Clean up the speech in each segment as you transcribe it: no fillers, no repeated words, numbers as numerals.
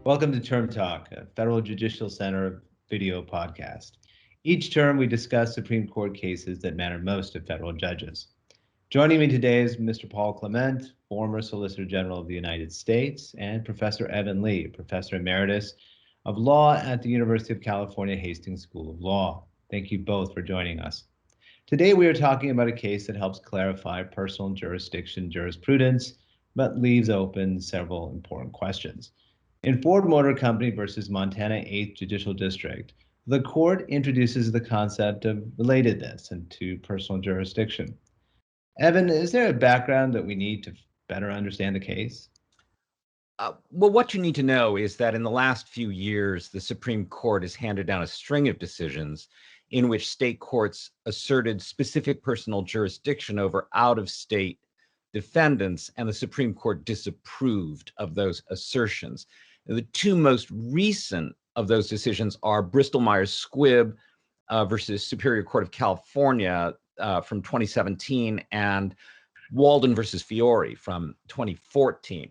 Welcome to Term Talk, a Federal Judicial Center video podcast. Each term, we discuss Supreme Court cases that matter most to federal judges. Joining me today is Mr. Paul Clement, former Solicitor General of the United States, and Professor Evan Lee, Professor Emeritus of Law at the University of California, Hastings School of Law. Thank you both for joining us. Today, we are talking about a case that helps clarify personal jurisdiction jurisprudence, but leaves open several important questions. In Ford Motor Company versus Montana 8th Judicial District, the court introduces the concept of relatedness into personal jurisdiction. Evan, is there a background that we need to better understand the case? Well, what you need to know is that in the last few years, the Supreme Court has handed down a string of decisions in which state courts asserted specific personal jurisdiction over out-of-state defendants, and the Supreme Court disapproved of those assertions. The two most recent of those decisions are Bristol-Myers Squibb versus Superior Court of California from 2017 and Walden versus Fiore from 2014.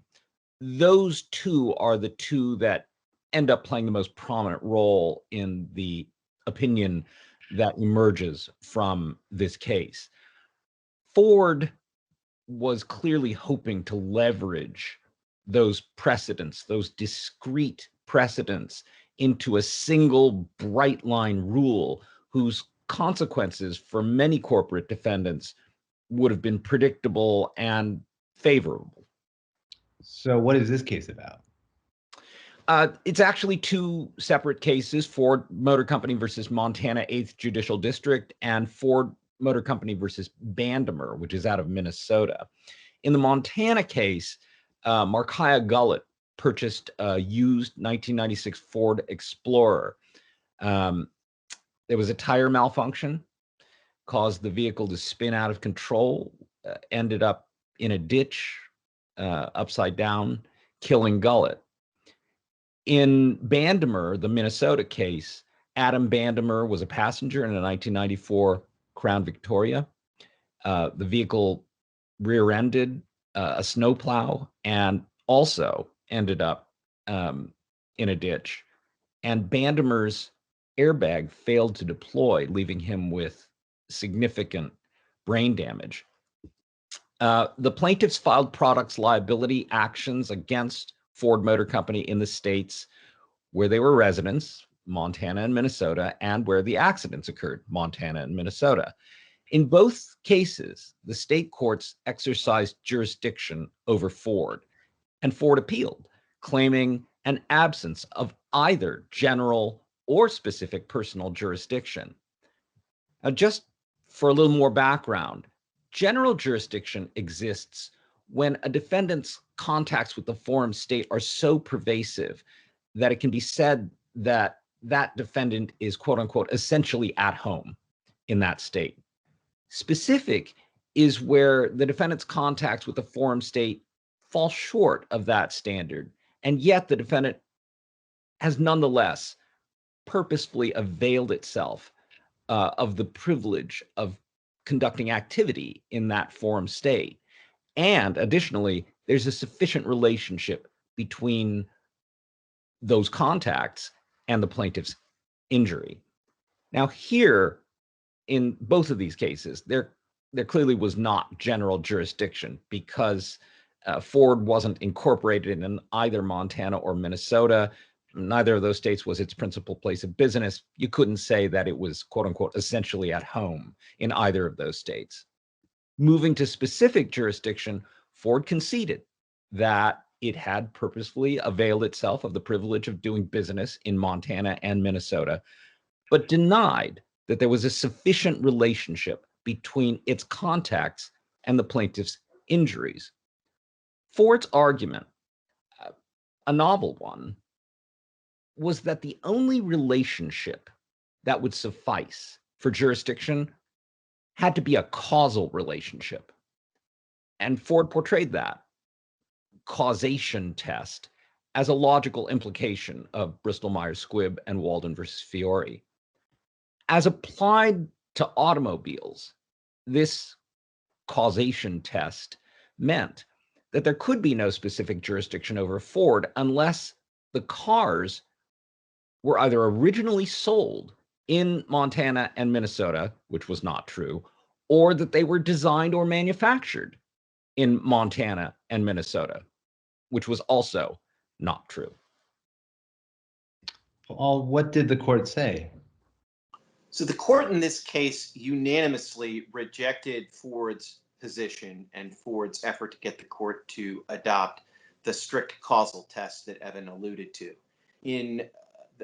Those two are the two that end up playing the most prominent role in the opinion that emerges from this case. Ford was clearly hoping to leverage those precedents, those discrete precedents, into a single bright line rule whose consequences for many corporate defendants would have been predictable and favorable. So what is this case about? It's actually two separate cases: Ford Motor Company versus Montana 8th Judicial District and Ford Motor Company versus Bandemer, which is out of Minnesota. In the Montana case, Markiah Gullett purchased a used 1996 Ford Explorer. There was a tire malfunction, caused the vehicle to spin out of control, ended up in a ditch, upside down, killing Gullett. In Bandemer, the Minnesota case, Adam Bandemer was a passenger in a 1994 Crown Victoria. The vehicle rear-ended a snowplow and also ended up in a ditch. And Bandemer's airbag failed to deploy, leaving him with significant brain damage. The plaintiffs filed products liability actions against Ford Motor Company in the states where they were residents, Montana and Minnesota, and where the accidents occurred, Montana and Minnesota. In both cases, the state courts exercised jurisdiction over Ford, and Ford appealed, claiming an absence of either general or specific personal jurisdiction. Now, just for a little more background, general jurisdiction exists when a defendant's contacts with the forum state are so pervasive that it can be said that that defendant is, quote unquote, essentially at home in that state. Specific is where the defendant's contacts with the forum state fall short of that standard, and yet the defendant has nonetheless purposefully availed itself of the privilege of conducting activity in that forum state. And additionally, there's a sufficient relationship between those contacts and the plaintiff's injury. Now, here, in both of these cases, there clearly was not general jurisdiction because Ford wasn't incorporated in either Montana or Minnesota. Neither of those states was its principal place of business. You couldn't say that it was, quote unquote, essentially at home in either of those states. Moving to specific jurisdiction, Ford conceded that it had purposefully availed itself of the privilege of doing business in Montana and Minnesota, but denied that there was a sufficient relationship between its contacts and the plaintiff's injuries. Ford's argument, a novel one, was that the only relationship that would suffice for jurisdiction had to be a causal relationship. And Ford portrayed that causation test as a logical implication of Bristol-Myers Squibb and Walden versus Fiore. As applied to automobiles, this causation test meant that there could be no specific jurisdiction over Ford unless the cars were either originally sold in Montana and Minnesota, which was not true, or that they were designed or manufactured in Montana and Minnesota, which was also not true. Paul, what did the court say? So the court in this case unanimously rejected Ford's position and Ford's effort to get the court to adopt the strict causal test that Evan alluded to. In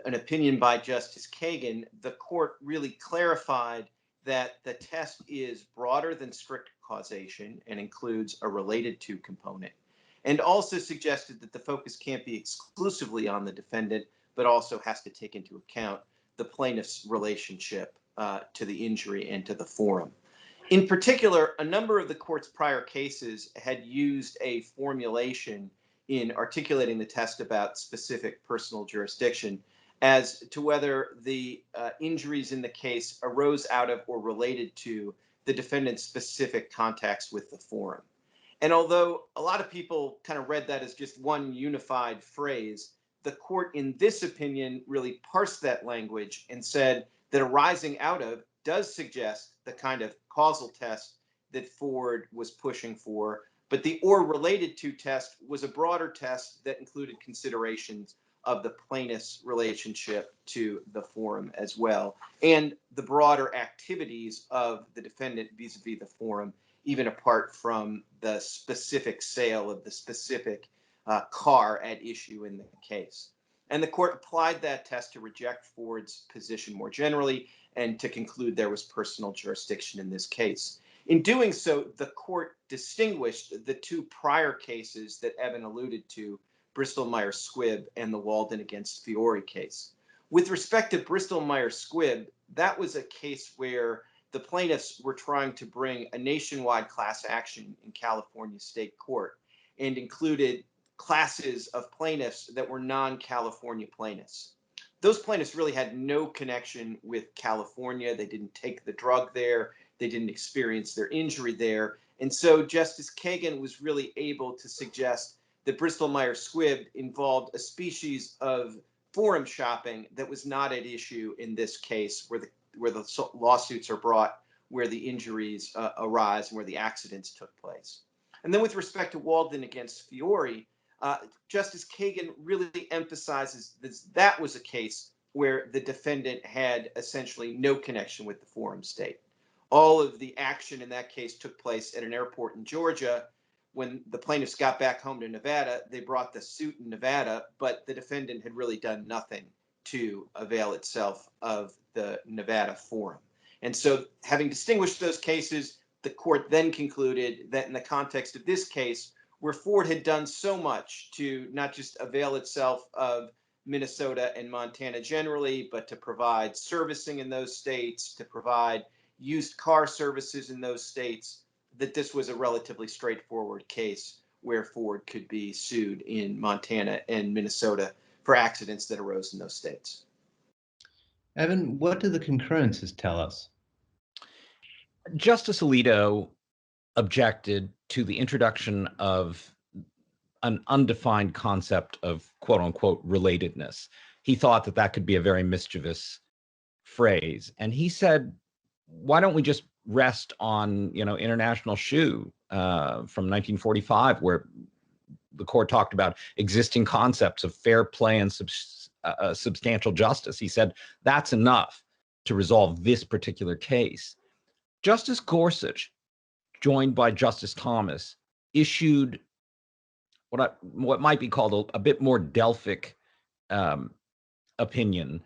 an opinion by Justice Kagan, the court really clarified that the test is broader than strict causation and includes a related to component, and also suggested that the focus can't be exclusively on the defendant, but also has to take into account the plaintiff's relationship to the injury and to the forum. In particular, a number of the court's prior cases had used a formulation in articulating the test about specific personal jurisdiction as to whether the injuries in the case arose out of or related to the defendant's specific contacts with the forum. And although a lot of people kind of read that as just one unified phrase, the court in this opinion really parsed that language and said that arising out of does suggest the kind of causal test that Ford was pushing for, but the or related to test was a broader test that included considerations of the plaintiff's relationship to the forum as well, and the broader activities of the defendant vis-a-vis the forum, even apart from the specific sale of the specific car at issue in the case. And the court applied that test to reject Ford's position more generally and to conclude there was personal jurisdiction in this case. In doing so, the court distinguished the two prior cases that Evan alluded to, Bristol-Myers Squibb and the Walden against Fiore case. With respect to Bristol-Myers Squibb, that was a case where the plaintiffs were trying to bring a nationwide class action in California state court and included classes of plaintiffs that were non-California plaintiffs. Those plaintiffs really had no connection with California. They didn't take the drug there. They didn't experience their injury there. And so Justice Kagan was really able to suggest that Bristol-Myers Squibb involved a species of forum shopping that was not at issue in this case, where the lawsuits are brought, where the injuries arise, and where the accidents took place. And then with respect to Walden against Fiore, Justice Kagan really emphasizes that was a case where the defendant had essentially no connection with the forum state. All of the action in that case took place at an airport in Georgia. When the plaintiffs got back home to Nevada, they brought the suit in Nevada, but the defendant had really done nothing to avail itself of the Nevada forum. And so, having distinguished those cases, the court then concluded that in the context of this case, where Ford had done so much to not just avail itself of Minnesota and Montana generally, but to provide servicing in those states, to provide used car services in those states, that this was a relatively straightforward case where Ford could be sued in Montana and Minnesota for accidents that arose in those states. Evan, what do the concurrences tell us? Justice Alito objected to the introduction of an undefined concept of quote unquote relatedness. He thought that that could be a very mischievous phrase. And he said, why don't we just rest on, International Shoe from 1945, where the court talked about existing concepts of fair play and substantial justice. He said, that's enough to resolve this particular case. Justice Gorsuch, joined by Justice Thomas, issued what might be called a bit more Delphic opinion.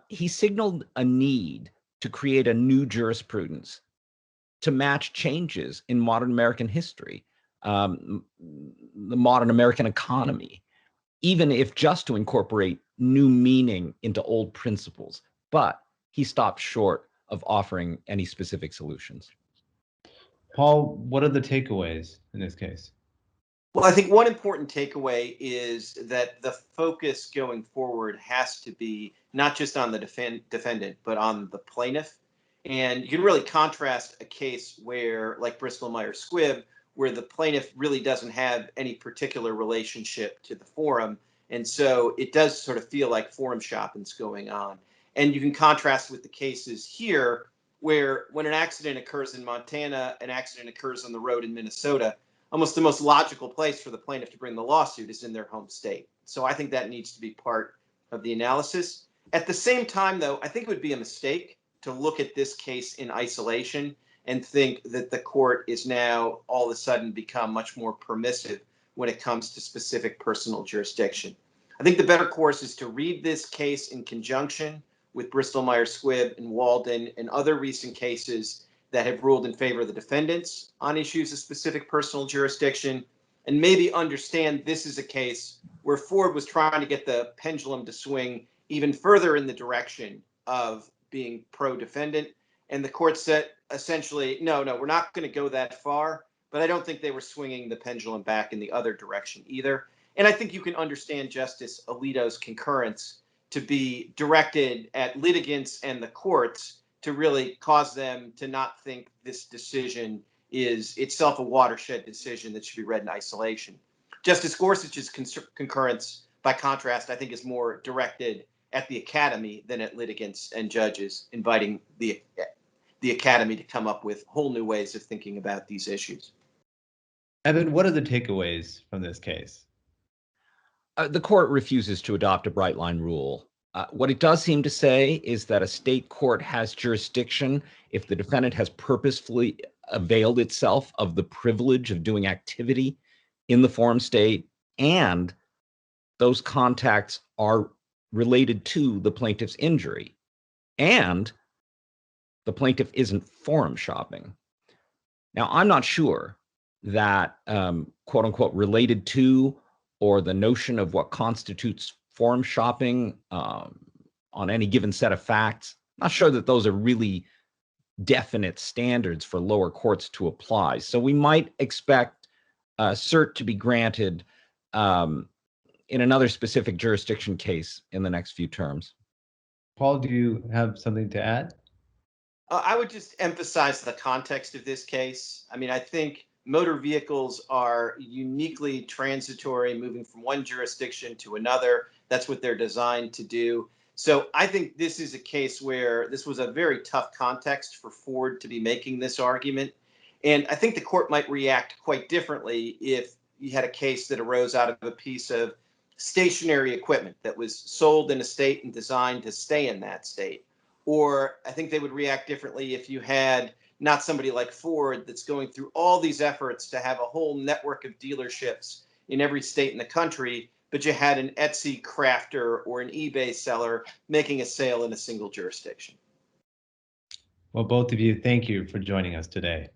He signaled a need to create a new jurisprudence to match changes in modern American history, the modern American economy, even if just to incorporate new meaning into old principles. But he stopped short of offering any specific solutions. Paul, what are the takeaways in this case? Well, I think one important takeaway is that the focus going forward has to be not just on the defendant, but on the plaintiff. And you can really contrast a case where, like Bristol-Myers Squibb, where the plaintiff really doesn't have any particular relationship to the forum, And so it does sort of feel like forum shopping's going on. And you can contrast with the cases here where when an accident occurs in Montana, an accident occurs on the road in Minnesota, almost the most logical place for the plaintiff to bring the lawsuit is in their home state. So I think that needs to be part of the analysis. At the same time, though, I think it would be a mistake to look at this case in isolation and think that the court is now all of a sudden become much more permissive when it comes to specific personal jurisdiction. I think the better course is to read this case in conjunction with Bristol-Myers Squibb and Walden and other recent cases that have ruled in favor of the defendants on issues of specific personal jurisdiction, and maybe understand this is a case where Ford was trying to get the pendulum to swing even further in the direction of being pro-defendant. And the court said, essentially, no, we're not going to go that far. But I don't think they were swinging the pendulum back in the other direction either. And I think you can understand Justice Alito's concurrence to be directed at litigants and the courts to really cause them to not think this decision is itself a watershed decision that should be read in isolation. Justice Gorsuch's concurrence, by contrast, I think is more directed at the academy than at litigants and judges, inviting the academy to come up with whole new ways of thinking about these issues. Evan, what are the takeaways from this case? The court refuses to adopt a bright line rule. What it does seem to say is that a state court has jurisdiction if the defendant has purposefully availed itself of the privilege of doing activity in the forum state, and those contacts are related to the plaintiff's injury, and the plaintiff isn't forum shopping. Now, I'm not sure that quote unquote related to, or the notion of what constitutes forum shopping on any given set of facts, not sure that those are really definite standards for lower courts to apply. So we might expect cert to be granted in another specific jurisdiction case in the next few terms. Paul, do you have something to add? I would just emphasize the context of this case. I mean, I think motor vehicles are uniquely transitory, moving from one jurisdiction to another. That's what they're designed to do. So I think this is a case where this was a very tough context for Ford to be making this argument. And I think the court might react quite differently if you had a case that arose out of a piece of stationary equipment that was sold in a state and designed to stay in that state. Or I think they would react differently if you had not somebody like Ford that's going through all these efforts to have a whole network of dealerships in every state in the country, but you had an Etsy crafter or an eBay seller making a sale in a single jurisdiction. Well, both of you, thank you for joining us today.